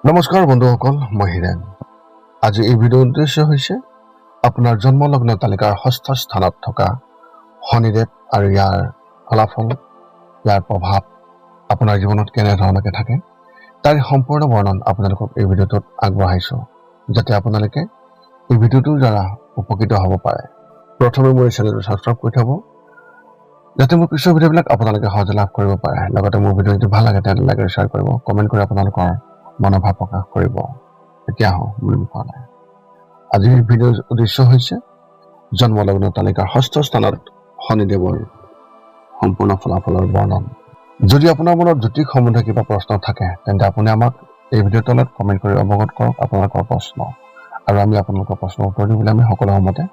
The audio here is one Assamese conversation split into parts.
নমস্কাৰ বন্ধুসকল, মই হিৰেণ। আজি এই ভিডিঅ'ৰ উদ্দেশ্য হৈছে আপোনাৰ জন্মলগ্ন তালিকাৰ ষষ্ঠ স্থানত থকা শনিদেৱ আৰু ইয়াৰ ফলাফল, ইয়াৰ প্ৰভাৱ আপোনাৰ জীৱনত কেনেধৰণে থাকে তাৰ সম্পূৰ্ণ বৰ্ণন আপোনালোকক এই ভিডিঅ'টোত আগবঢ়াইছোঁ, যাতে আপোনালোকে এই ভিডিঅ'টোৰ দ্বাৰা উপকৃত হ'ব পাৰে। প্ৰথমে মোৰ চেনেলটো ছাবস্ক্ৰাইব কৰি থ'ব, যাতে মোৰ পিছৰ ভিডিঅ'বিলাক আপোনালোকে সহজে লাভ কৰিব পাৰে। লগতে মোৰ ভিডিঅ' যদি ভাল লাগে তেন্তে লাইক আৰু শ্বেয়াৰ কৰিব, কমেণ্ট কৰি আপোনালোকৰ মনোভাৱ প্ৰকাশ কৰিব। এতিয়া আহোঁ মূল বিষয়লৈ। আজিৰ ভিডিঅ'ৰ উদ্দেশ্য হৈছে জন্মলগ্ন তালিকাৰ ষষ্ঠ স্থানত শনিদেৱৰ সম্পূৰ্ণ ফলাফলৰ বৰ্ণন। যদি আপোনাৰ মনত জ্যোতিষ সম্বন্ধে কিবা প্ৰশ্ন থাকে তেন্তে আপুনি আমাক এই ভিডিঅ'ৰ তলত কমেণ্ট কৰি অৱগত কৰক আপোনালোকৰ প্ৰশ্ন, আৰু আমি আপোনালোকৰ প্ৰশ্নৰ উত্তৰ দিবলৈ আমি সকলো সময়তে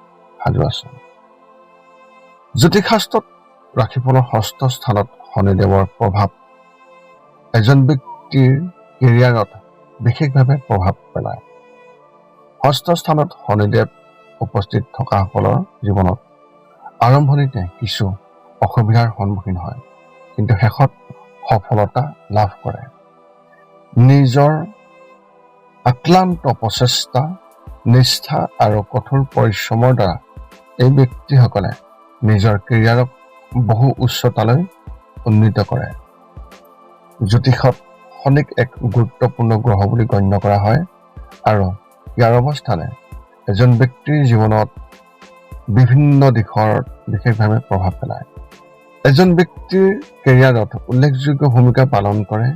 সাজু আছোঁ। জ্যোতিষশাস্ত্ৰত ৰাশিফলৰ ষষ্ঠ স্থানত শনিদেৱৰ প্ৰভাৱ এজন ব্যক্তিৰ কেৰিয়াৰত বিশেষভাৱে প্ৰভাৱ পেলায়। ষষ্ঠ স্থানত শনিদেৱ উপস্থিত থকাসকলৰ জীৱনত আৰম্ভণিতে কিছু অসুবিধাৰ সন্মুখীন হয়, কিন্তু শেষত সফলতা লাভ কৰে। নিজৰ আক্লান্ত প্ৰচেষ্টা, নিষ্ঠা আৰু কঠোৰ পৰিশ্ৰমৰ দ্বাৰা এই ব্যক্তিসকলে নিজৰ কেৰিয়াৰক বহু উচ্চতালৈ উন্নীত কৰে। জ্যোতিষত শনিক এক গুৰুত্বপূৰ্ণ গ্ৰহ বুলি গণ্য কৰা হয়, আৰু ইয়াৰ অৱস্থানে এজন ব্যক্তিৰ জীৱনত বিভিন্ন দিশত বিশেষভাৱে প্ৰভাৱ পেলায়। এজন ব্যক্তিৰ কেৰিয়াৰত উল্লেখযোগ্য ভূমিকা পালন কৰে।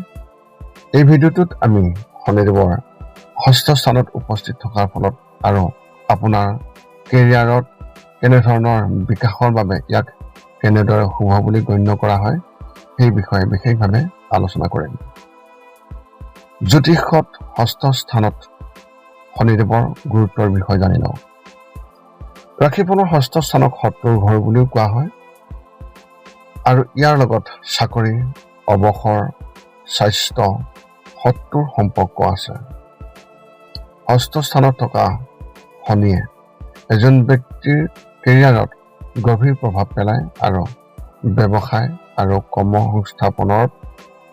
এই ভিডিঅ'টোত আমি শনিদেৱৰ ষষ্ঠ স্থানত উপস্থিত থকাৰ ফলত আৰু আপোনাৰ কেৰিয়াৰত কেনেধৰণৰ বিকাশৰ বাবে ইয়াক কেনেদৰে শুভ বুলি গণ্য কৰা হয় সেই বিষয়ে বিশেষভাৱে আলোচনা কৰিম। জ্যোতিষত ষষ্ঠ স্থানত শনিদেৱৰ গুৰুত্বৰ বিষয়ে জানি লওঁ। ৰাশিফলৰ ষষ্ঠ স্থানক শত্ৰুৰ ঘৰ বুলিও কোৱা হয়, আৰু ইয়াৰ লগত চাকৰি, অৱসৰ, স্বাস্থ্য, শত্ৰুৰ সম্পৰ্ক আছে। ষষ্ঠ স্থানত থকা শনিয়ে এজন ব্যক্তিৰ কেৰিয়াৰত গভীৰ প্ৰভাৱ পেলায় আৰু ব্যৱসায় আৰু কৰ্মসংস্থাপনত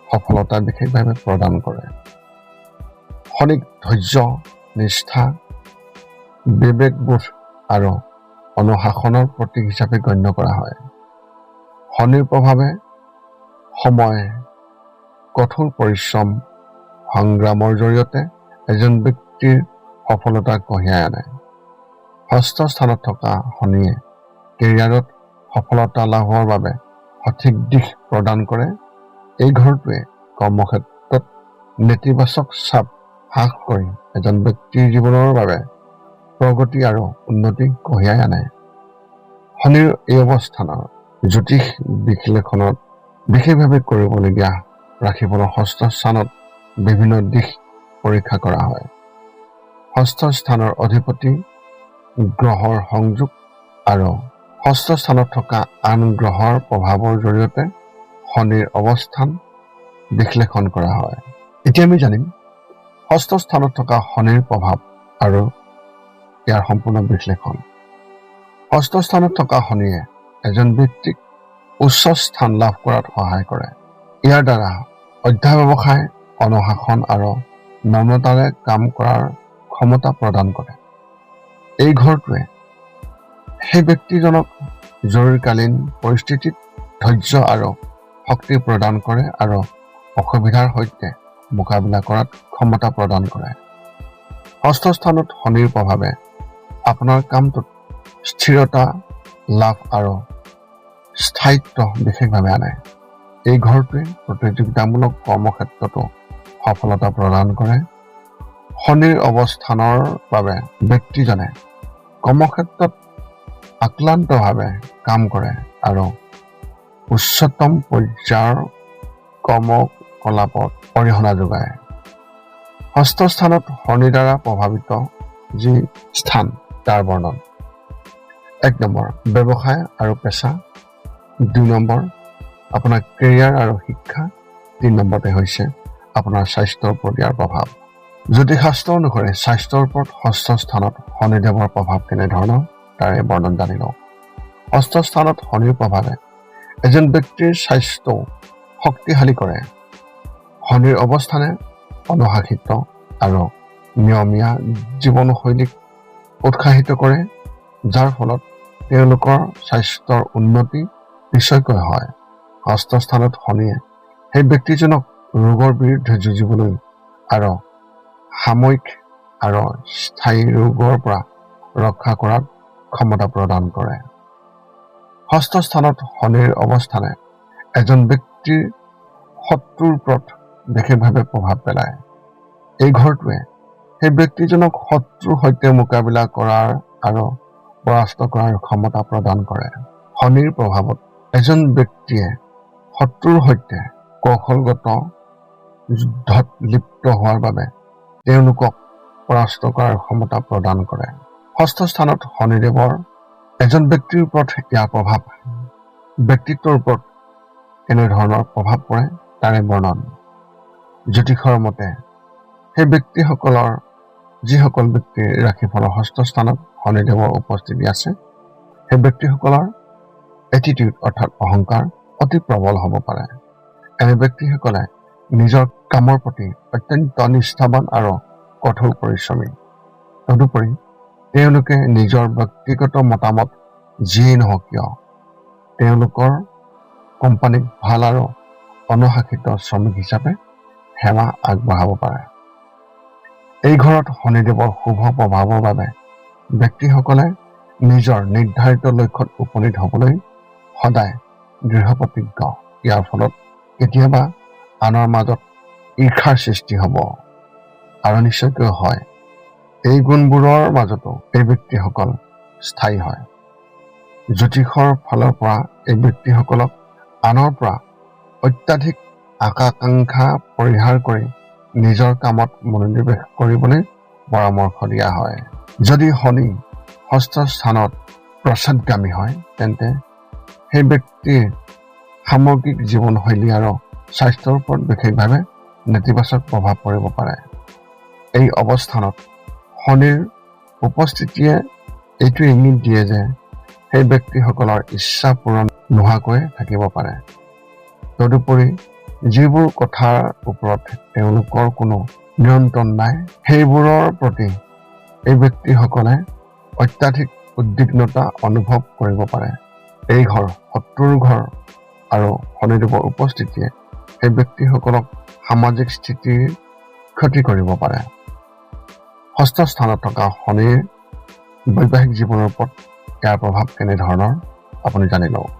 সফলতা বিশেষভাৱে প্ৰদান কৰে। শনিক ধৈৰ্য, নিষ্ঠা, বিবেকবোধ আৰু অনুশাসনৰ প্ৰতীক হিচাপে গণ্য কৰা হয়। শনিৰ প্ৰভাৱে সময়, কঠোৰ পৰিশ্ৰম, সংগ্ৰামৰ জৰিয়তে এজন ব্যক্তিৰ সফলতা কঢ়িয়াই আনে। ষষ্ঠ স্থানত থকা শনিয়ে কেৰিয়াৰত সফলতা লাভৰ বাবে সঠিক দিশ প্ৰদান কৰে। এই ঘৰটোৱে কৰ্মক্ষেত্ৰত নেতিবাচক চাপ হ্ৰাস কৰি এজন ব্যক্তিৰ জীৱনৰ বাবে প্ৰগতি আৰু উন্নতি কঢ়িয়াই আনে। শনিৰ এই অৱস্থানৰ জ্যোতিষ বিশ্লেষণত বিশেষভাৱে কৰিবলগীয়া ৰাশিফলৰ ষষ্ঠ স্থানত বিভিন্ন দিশ পৰীক্ষা কৰা হয়। ষষ্ঠ স্থানৰ অধিপতি গ্ৰহৰ সংযোগ আৰু ষষ্ঠ স্থানত থকা আন গ্ৰহৰ প্ৰভাৱৰ জৰিয়তে শনিৰ অৱস্থান বিশ্লেষণ কৰা হয়। এতিয়া আমি জানিম ষষ্ঠ স্থানত থকা শনিৰ প্ৰভাৱ আৰু ইয়াৰ সম্পূৰ্ণ বিশ্লেষণ। ষষ্ঠ স্থানত থকা শনিয়ে এজন ব্যক্তিক উচ্চ স্থান লাভ কৰাত সহায় কৰে। ইয়াৰ দ্বাৰা অধ্যাৱসায়, অনুশাসন আৰু নম্ৰতাৰে কাম কৰাৰ ক্ষমতা প্ৰদান কৰে। এই ঘৰটোৱে সেই ব্যক্তিজনক জৰুৰীকালীন পৰিস্থিতিত ধৈৰ্য আৰু শক্তি প্ৰদান কৰে আৰু অসুবিধাৰ সৈতে মোকাবিলা কৰাত ক্ষমতা প্ৰদান কৰে। ষষ্ঠ স্থানত শনিৰ প্ৰভাৱে আপোনাৰ কামটোত স্থিৰতা লাভ আৰু স্থায়িত্ব বিশেষভাৱে আনে। এই ঘৰটোৱে প্ৰতিযোগিতামূলক কৰ্মক্ষেত্ৰতো সফলতা প্ৰদান কৰে। শনিৰ অৱস্থানৰ বাবে ব্যক্তিজনে কৰ্মক্ষেত্ৰত আক্লান্তভাৱে কাম কৰে আৰু উচ্চতম পৰ্যায়ৰ কৰ্মকলাপত অৰিহণা যোগায়। ষষ্ঠ স্থানত শনিৰ দ্বাৰা প্ৰভাৱিত যি স্থান তাৰ বৰ্ণন। 1 নম্বৰ, ব্যৱসায় আৰু পেচা। 2 নম্বৰ, আপোনাৰ কেৰিয়াৰ আৰু শিক্ষা। 3 নম্বৰতে হৈছে আপোনাৰ স্বাস্থ্যৰ ওপৰত ইয়াৰ প্ৰভাৱ। জ্যোতিষশাস্ত্ৰ অনুসৰি স্বাস্থ্যৰ ওপৰত ষষ্ঠ স্থানত শনিদেৱৰ প্ৰভাৱ কেনেধৰণৰ তাৰে বৰ্ণন জানি লওঁ। ষষ্ঠ স্থানত শনিৰ প্ৰভাৱে এজন ব্যক্তিৰ স্বাস্থ্য শক্তিশালী কৰে। শনিৰ অৱস্থানে অনুশাসিত আৰু নিয়মীয়া জীৱনশৈলীক উৎসাহিত কৰে, যাৰ ফলত তেওঁলোকৰ স্বাস্থ্যৰ উন্নতি নিশ্চয়কৈ হয়। ষষ্ঠ স্থানত শনিয়ে সেই ব্যক্তিজনক ৰোগৰ বিৰুদ্ধে যুঁজিবলৈ আৰু সাময়িক আৰু স্থায়ী ৰোগৰ পৰা ৰক্ষা কৰাৰ ক্ষমতা প্ৰদান কৰে। ষষ্ঠ স্থানত শনিৰ অৱস্থানে এজন ব্যক্তিৰ শত্ৰুৰ ওপৰত বিশেষভাৱে প্ৰভাৱ পেলায়। এই ঘৰটোৱে সেই ব্যক্তিজনক শত্ৰুৰ সৈতে মোকাবিলা কৰাৰ আৰু পৰাস্ত কৰাৰ ক্ষমতা প্ৰদান কৰে। শনিৰ প্ৰভাৱত এজন ব্যক্তিয়ে শত্ৰুৰ সৈতে কৌশলগত যুদ্ধত লিপ্ত হোৱাৰ বাবে তেওঁলোকক পৰাস্ত কৰাৰ ক্ষমতা প্ৰদান কৰে। ষষ্ঠ স্থানত শনিদেৱৰ এজন ব্যক্তিৰ ওপৰত ইয়াৰ প্ৰভাৱ ব্যক্তিত্বৰ ওপৰত কেনেধৰণৰ প্ৰভাৱ পৰে তাৰে বৰ্ণন। জ্যোতিষৰ মতে সেই ব্যক্তিসকলৰ যিসকল ব্যক্তিৰ ৰাশিফলৰ ষষ্ঠ স্থানত শনিদেৱৰ উপস্থিতি আছে, সেই ব্যক্তিসকলৰ এটিটিউড অৰ্থাৎ অহংকাৰ অতি প্ৰবল হ'ব পাৰে। এনে ব্যক্তিসকলে নিজৰ কামৰ প্ৰতি অত্যন্ত নিষ্ঠাবান আৰু কঠোৰ পৰিশ্ৰমী। তদুপৰি তেওঁলোকে নিজৰ ব্যক্তিগত মতামত যিয়েই নহওক কিয় তেওঁলোকৰ কোম্পানীক ভাল আৰু অনুশাসিত শ্ৰমিক হিচাপে সেৱা আগবঢ়াব পাৰে। এই ঘৰত শনিদেৱৰ শুভ প্ৰভাৱৰ বাবে ব্যক্তিসকলে নিজৰ নিৰ্ধাৰিত লক্ষ্যত উপনীত হ'বলৈ সদায় দৃঢ় প্ৰতিজ্ঞ। ইয়াৰ ফলত কেতিয়াবা আনৰ মাজত ঈৰ্ষাৰ সৃষ্টি হ'ব, আৰু নিশ্চয়কৈ হয়। এই গুণবোৰৰ মাজতো এই ব্যক্তিসকল স্থায়ী হয়। জ্যোতিষৰ ফালৰ পৰা এই ব্যক্তিসকলক আনৰ পৰা অত্যাধিক আকাংক্ষা পৰিহাৰ কৰি নিজৰ কামত মনোনিৱেশ কৰিবলৈ পৰামৰ্শ দিয়া হয়। যদি শনি ষষ্ঠ স্থানত প্ৰসাদগামী হয়, তেন্তে সেই ব্যক্তিৰ সামগ্ৰিক জীৱনশৈলী আৰু স্বাস্থ্যৰ ওপৰত বিশেষভাৱে নেতিবাচক প্ৰভাৱ পৰিব পাৰে। এই অৱস্থানত শনিৰ উপস্থিতিয়ে এইটো ইংগিত দিয়ে যে সেই ব্যক্তিসকলৰ ইচ্ছা পূৰণ নোহোৱাকৈ থাকিব পাৰে। তদুপৰি যিবোৰ কথাৰ ওপৰত তেওঁলোকৰ কোনো নিয়ন্ত্ৰণ নাই, সেইবোৰৰ প্ৰতি এই ব্যক্তিসকলে অত্যাধিক উদ্বিগ্নতা অনুভৱ কৰিব পাৰে। এই ঘৰ শত্ৰুৰ ঘৰ আৰু শনিদেৱৰ উপস্থিতিয়ে সেই ব্যক্তিসকলক সামাজিক স্থিতিৰ ক্ষতি কৰিব পাৰে। ষষ্ঠ স্থানত থকা শনিৰ বৈবাহিক জীৱনৰ ওপৰত ইয়াৰ প্ৰভাৱ কেনেধৰণৰ আপুনি জানি লওক।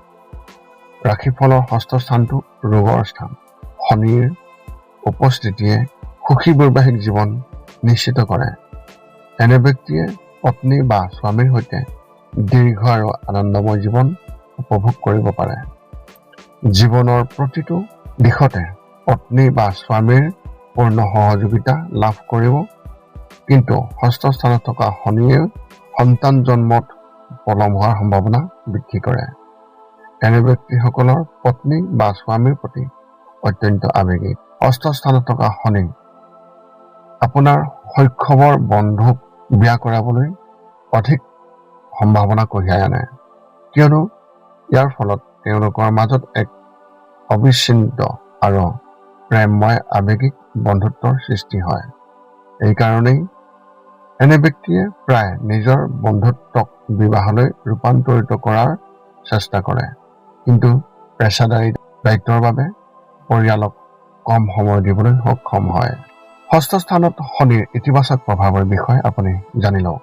ৰাশিফলৰ ষষ্ঠ স্থানটো ৰোগৰ স্থান। শনিৰ উপস্থিতিয়ে সুখী বৈবাহিক জীৱন নিশ্চিত কৰে। এনে ব্যক্তিয়ে পত্নী বা স্বামীৰ সৈতে দীৰ্ঘ আৰু আনন্দময় জীৱন উপভোগ কৰিব পাৰে। জীৱনৰ প্ৰতিটো দিশতে পত্নী বা স্বামীৰ পূৰ্ণ সহযোগিতা লাভ কৰিব, কিন্তু ষষ্ঠ স্থানত থকা শনিয়ে সন্তান জন্মত পলম হোৱাৰ সম্ভাৱনা বৃদ্ধি কৰে। এনে ব্যক্তিসকলৰ পত্নী বা স্বামীৰ প্ৰতি অত্যন্ত আৱেগিক। ষষ্ঠ স্থানত থকা শনি আপোনাৰ শৈশৱৰ বন্ধুক বিয়া কৰাবলৈ অধিক সম্ভাৱনা কঢ়িয়াই আনে, কিয়নো ইয়াৰ ফলত তেওঁলোকৰ মাজত এক অবিচ্ছিন্ন আৰু প্ৰেমময় আৱেগিক বন্ধুত্বৰ সৃষ্টি হয়। এইকাৰণেই এনে ব্যক্তিয়ে প্ৰায় নিজৰ বন্ধুত্বক বিবাহলৈ ৰূপান্তৰিত কৰাৰ চেষ্টা কৰে, কিন্তু পেছাদাৰী দায়িত্বৰ বাবে পৰিয়ালক কম সময় দিবলৈ সক্ষম হয়। ষষ্ঠ স্থানত শনিৰ ইতিবাচক প্ৰভাৱৰ বিষয়ে আপুনি জানি লওক।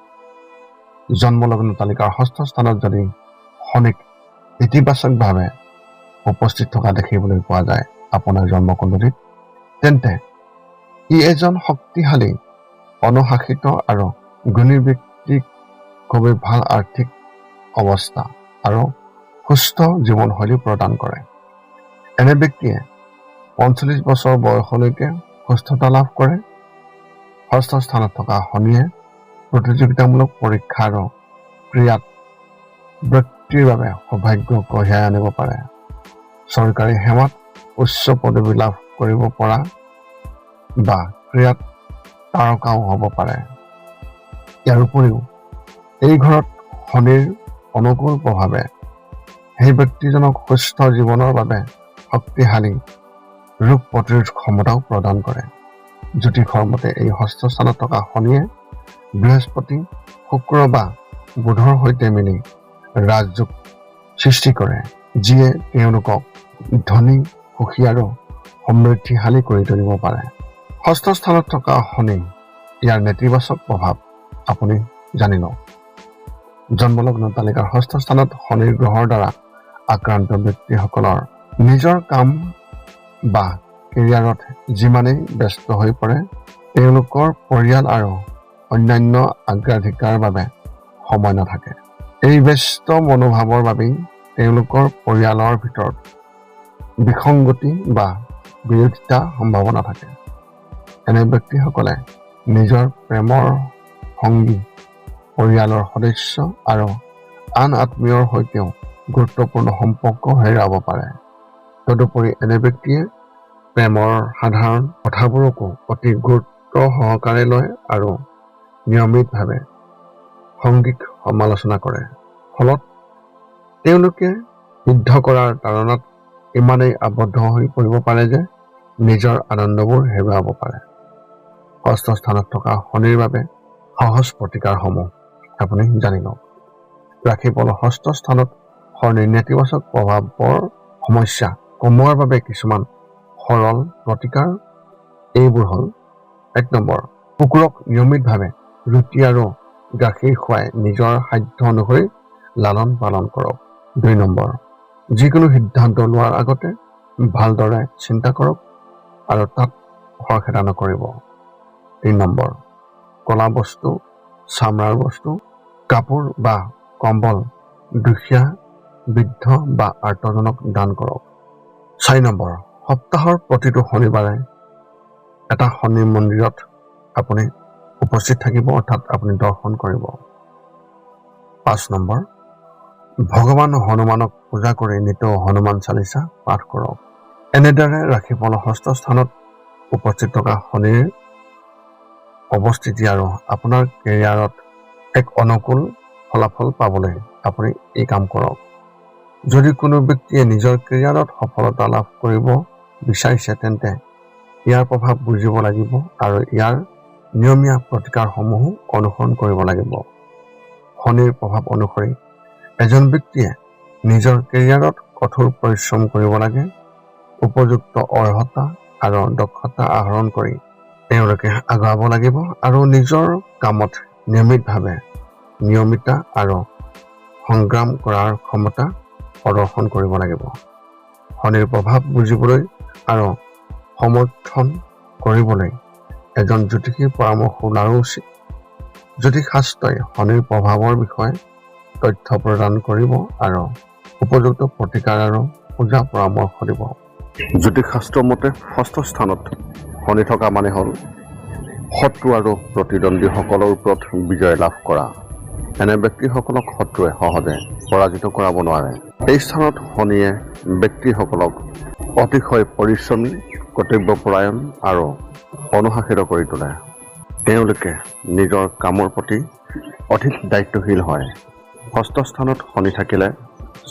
জন্মলগ্ন তালিকাৰ ষষ্ঠ স্থানত যদি শনিক ইতিবাচকভাৱে উপস্থিত থকা দেখিবলৈ পোৱা যায় আপোনাৰ জন্মকুণ্ডলীত, তেন্তে ই এজন শক্তিশালী, অনুশাসিত আৰু গুণী ব্যক্তিক খুবেই ভাল আৰ্থিক অৱস্থা আৰু সুস্থ জীৱনশৈলী প্ৰদান কৰে। এনে ব্যক্তিয়ে 45 বছৰ বয়সলৈকে সুস্থতা লাভ কৰে। ষষ্ঠ স্থানত থকা শনিয়ে প্ৰতিযোগিতামূলক পৰীক্ষা আৰু ক্ৰিয়াত ব্যক্তিৰ বাবে সৌভাগ্য কঢ়িয়াই আনিব পাৰে। চৰকাৰী সেৱাত উচ্চ পদবী লাভ কৰিব পৰা বা ক্ৰিয়াত তাৰকাও হ'ব পাৰে। ইয়াৰ উপৰিও এই ঘৰত শনিৰ অনুকূল প্ৰভাৱে সেই ব্যক্তিজনক সুস্থ জীৱনৰ বাবে শক্তিশালী ৰোগ প্ৰতিৰোধ ক্ষমতাও প্ৰদান কৰে। জ্যোতিষৰ মতে এই ষষ্ঠ স্থানত থকা শনিয়ে বৃহস্পতি, শুক্ৰ বা বুধৰ সৈতে মিলি ৰাজযোগ সৃষ্টি কৰে, যিয়ে তেওঁলোকক ধনী, সুখী আৰু সমৃদ্ধিশালী কৰি তুলিব পাৰে। ষষ্ঠ স্থানত থকা শনি, ইয়াৰ নেতিবাচক প্ৰভাৱ আপুনি জানি লওক। জন্মলগ্ন তালিকাৰ ষষ্ঠ স্থানত শনিৰ গ্ৰহৰ দ্বাৰা আক্ৰান্ত ব্যক্তিসকলৰ নিজৰ কাম বা কেৰিয়াৰত যিমানেই ব্যস্ত হৈ পৰে, তেওঁলোকৰ পৰিয়াল আৰু অন্যান্য অগ্ৰাধিকাৰৰ বাবে সময় নাথাকে। এই ব্যস্ত মনোভাৱৰ বাবেই তেওঁলোকৰ পৰিয়ালৰ ভিতৰত বিসংগতি বা বিৰোধিতা সম্ভাৱনা থাকে। এনে ব্যক্তিসকলে নিজৰ প্ৰেমৰ সংগী, পৰিয়ালৰ সদস্য আৰু আন আত্মীয়ৰ সৈতেও গুৰুত্বপূৰ্ণ সম্পৰ্ক হেৰুৱাব পাৰে। তদুপৰি এনে ব্যক্তিয়ে প্ৰেমৰ সাধাৰণ কথাবোৰকো অতি গুৰুত্ব সহকাৰে লয় আৰু নিয়মিতভাৱে সংগীক সমালোচনা কৰে। ফলত তেওঁলোকে সিদ্ধ কৰাৰ তাড়নাত ইমানেই আবদ্ধ হৈ পৰিব পাৰে যে নিজৰ আনন্দবোৰ হেৰুৱাব পাৰে। ষষ্ঠ স্থানত থকা শনিৰ বাবে সহজ প্ৰতিকাৰসমূহ আপুনি জানি লওক। ৰাশিফল ষষ্ঠ স্থানত শনিৰ নেতিবাচক প্ৰভাৱৰ সমস্যা কমোৱাৰ বাবে কিছুমান সৰল প্ৰতিকাৰ এইবোৰ হ'ল: ১ নম্বৰ, কুকুৰক নিয়মিতভাৱে ৰুটি আৰু গাখীৰ খুৱাই নিজৰ সাধ্য অনুসৰি লালন পালন কৰক। ২ নম্বৰ, যিকোনো সিদ্ধান্ত লোৱাৰ আগতে ভালদৰে চিন্তা কৰক আৰু তাত খৰখেদা নকৰিব। ৩ নম্বৰ, কলা বস্তু, চামৰাৰ বস্তু, কাপোৰ বা কম্বল দুখীয়া, বৃদ্ধ বা আৰ্তজনক দান কৰক। ৪ নম্বৰ, সপ্তাহৰ প্ৰতিটো শনিবাৰে এটা শনি মন্দিৰত আপুনি উপস্থিত থাকিব, অৰ্থাৎ আপুনি দৰ্শন কৰিব। ৫ নম্বৰ, ভগৱান হনুমানক পূজা কৰি নিতৌ হনুমান চালিচা পাঠ কৰক। এনেদৰে ৰাশিফল ষষ্ঠ স্থানত উপস্থিত থকা শনিৰ অৱস্থিতি আৰু আপোনাৰ কেৰিয়াৰত এক অনুকূল ফলাফল পাবলৈ আপুনি এই কাম কৰক। যদি কোনো ব্যক্তিয়ে নিজৰ কেৰিয়াৰত সফলতা লাভ কৰিব বিচাৰিছে, তেন্তে ইয়াৰ প্ৰভাৱ বুজিব লাগিব আৰু ইয়াৰ নিয়মীয়া প্ৰতিকাৰসমূহো অনুসৰণ কৰিব লাগিব। শনিৰ প্ৰভাৱ অনুসৰি এজন ব্যক্তিয়ে নিজৰ কেৰিয়াৰত কঠোৰ পৰিশ্ৰম কৰিব লাগে। উপযুক্ত অৰ্হতা আৰু দক্ষতা আহৰণ কৰি তেওঁলোকে আগুৱাব লাগিব আৰু নিজৰ কামত নিয়মিতভাৱে নিয়মিতা আৰু সংগ্ৰাম কৰাৰ ক্ষমতা প্ৰদৰ্শন কৰিব লাগিব। শনিৰ প্ৰভাৱ বুজিবলৈ আৰু সমৰ্থন কৰিবলৈ এজন জ্যোতিষীৰ পৰামৰ্শ লোৱাৰো উচিত। জ্যোতিষশাস্ত্ৰই শনিৰ প্ৰভাৱৰ বিষয়ে তথ্য প্ৰদান কৰিব আৰু উপযুক্ত প্ৰতিকাৰ আৰু পূজা পৰামৰ্শ দিব। জ্যোতিষশাস্ত্ৰৰ মতে ষষ্ঠ স্থানত শনি থকা মানে হ'ল শত্ৰু আৰু প্ৰতিদ্বন্দ্বীসকলৰ ওপৰত বিজয় লাভ কৰা। এনে ব্যক্তিসকলক শত্ৰুৱে সহজে পৰাজিত কৰাব নোৱাৰে। এই স্থানত শনিয়ে ব্যক্তিসকলক অতিশয় পৰিশ্ৰমী, কৰ্তব্যপৰায়ণ আৰু অনুশাসিত কৰি তোলে। তেওঁলোকে নিজৰ কামৰ প্ৰতি অধিক দায়িত্বশীল হয়। ষষ্ঠ স্থানত শনি থাকিলে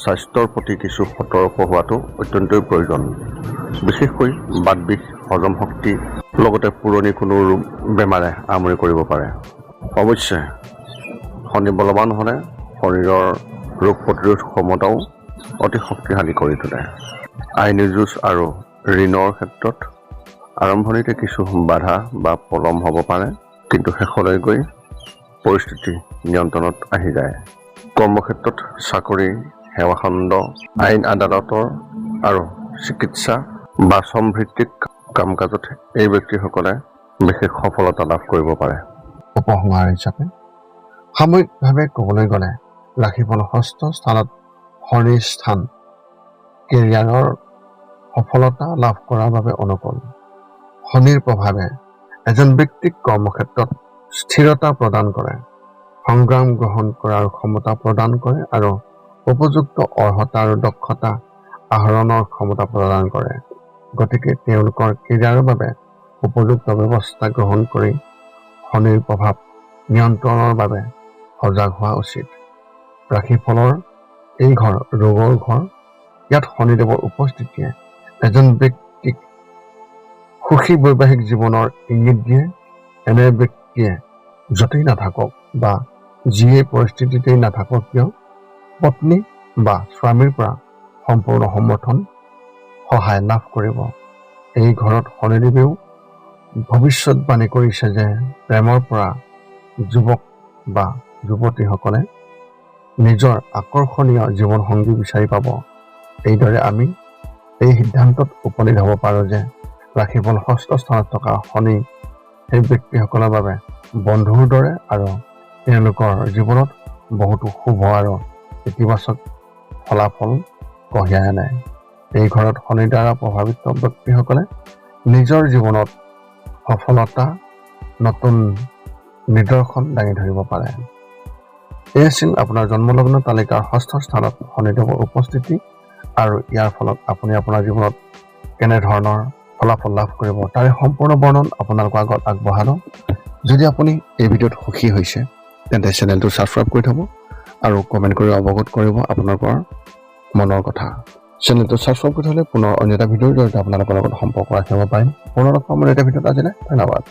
স্বাস্থ্যৰ প্ৰতি কিছু সতৰ্ক হোৱাটো অত্যন্তই প্ৰয়োজন। বিশেষকৈ বাতবিষ, হজম শক্তি লগতে পুৰণি কোনো ৰোগ বেমাৰে আমনি কৰিব পাৰে। অৱশ্যে শনি বলৱান হ'লে শৰীৰৰ ৰোগ প্ৰতিৰোধ ক্ষমতাও অতি শক্তিশালী কৰি তোলে। আইনী যুঁজ আৰু ঋণৰ ক্ষেত্ৰত আৰম্ভণিতে কিছু বাধা বা পলম হ'ব পাৰে, কিন্তু শেষলৈ গৈ পৰিস্থিতি নিয়ন্ত্ৰণত আহি যায়। কৰ্মক্ষেত্ৰত, চাকৰি, সেৱাখণ্ড, আইন আদালতৰ আৰু চিকিৎসা বা শ্ৰমভিত্তিক কাম কাজত এই ব্যক্তিসকলে বিশেষ সফলতা লাভ কৰিব পাৰে। উপসংহাৰ হিচাপে সাময়িকভাৱে ক'বলৈ গ'লে ৰাশিফল ষষ্ঠ স্থানত শনিৰ স্থান কেৰিয়াৰৰ সফলতা লাভ কৰাৰ বাবে অনুকূল। শনিৰ প্ৰভাৱে এজন ব্যক্তিক কৰ্মক্ষেত্ৰত স্থিৰতা প্ৰদান কৰে, সংগ্ৰাম গ্ৰহণ কৰাৰ ক্ষমতা প্ৰদান কৰে আৰু উপযুক্ত অৰ্হতা আৰু দক্ষতা আহৰণৰ ক্ষমতা প্ৰদান কৰে। গতিকে তেওঁলোকৰ কেৰিয়াৰৰ বাবে উপযুক্ত ব্যৱস্থা গ্ৰহণ কৰি শনিৰ প্ৰভাৱ নিয়ন্ত্ৰণৰ বাবে সজাগ হোৱা উচিত। ৰাশিফলৰ এই ঘৰ ৰোগৰ ঘৰ। ইয়াত শনিদেৱৰ উপস্থিতিয়ে এজন ব্যক্তিক সুখী বৈবাহিক জীৱনৰ ইংগিত দিয়ে এনে ব্যক্তিয়ে য'তেই নাথাকক বা যিয়েই পৰিস্থিতিতেই নাথাকক কিয় পত্নী বা স্বামীৰ পৰা সম্পূৰ্ণ সমৰ্থন সহায় লাভ কৰিব। এই ঘৰত শনিদেৱেও ভৱিষ্যতবাণী কৰিছে যে প্ৰেমৰ পৰা যুৱক বা যুৱতীসকলে নিজৰ আকৰ্ষণীয় জীৱনসংগী বিচাৰি পাব। এইদৰে আমি এই সিদ্ধান্তত উপনীত হ'ব পাৰোঁ যে ৰাশিফল ষষ্ঠ স্থানত থকা শনি সেই ব্যক্তিসকলৰ বাবে বন্ধুৰ দৰে আৰু তেওঁলোকৰ জীৱনত বহুতো শুভ আৰু ইতিবাচক ফলাফল কঢ়িয়াই আনে। এই ঘৰত শনিৰ দ্বাৰা প্ৰভাৱিত ব্যক্তিসকলে নিজৰ জীৱনত সফলতা নতুন নিদৰ্শন দাঙি ধৰিব পাৰে। এই আছিল আপোনাৰ জন্মলগ্ন তালিকাৰ ষষ্ঠ স্থানত শনিদেৱৰ উপস্থিতি আৰু ইয়াৰ ফলত আপুনি আপোনাৰ জীৱনত কেনেধৰণৰ ফলাফল লাভ কৰিব তাৰে সম্পূৰ্ণ বৰ্ণন আপোনালোকৰ আগত আগবঢ়ালোঁ। যদি আপুনি এই ভিডিঅ'ত সুখী হৈছে তেন্তে চেনেলটো ছাবস্ক্ৰাইব কৰি থ'ব আৰু কমেণ্ট কৰি অৱগত কৰিব আপোনালোকৰ মনৰ কথা। চেনেলটো ছাবস্ক্ৰাইব কৰি থ'লে পুনৰ অন্য এটা ভিডিঅ'ৰ জৰিয়তে আপোনালোকৰ লগত সম্পৰ্ক ৰাখিব পাৰিম। পুনৰ লগ পাম এটা ভিডিঅ'ত আজিলৈ ধন্যবাদ।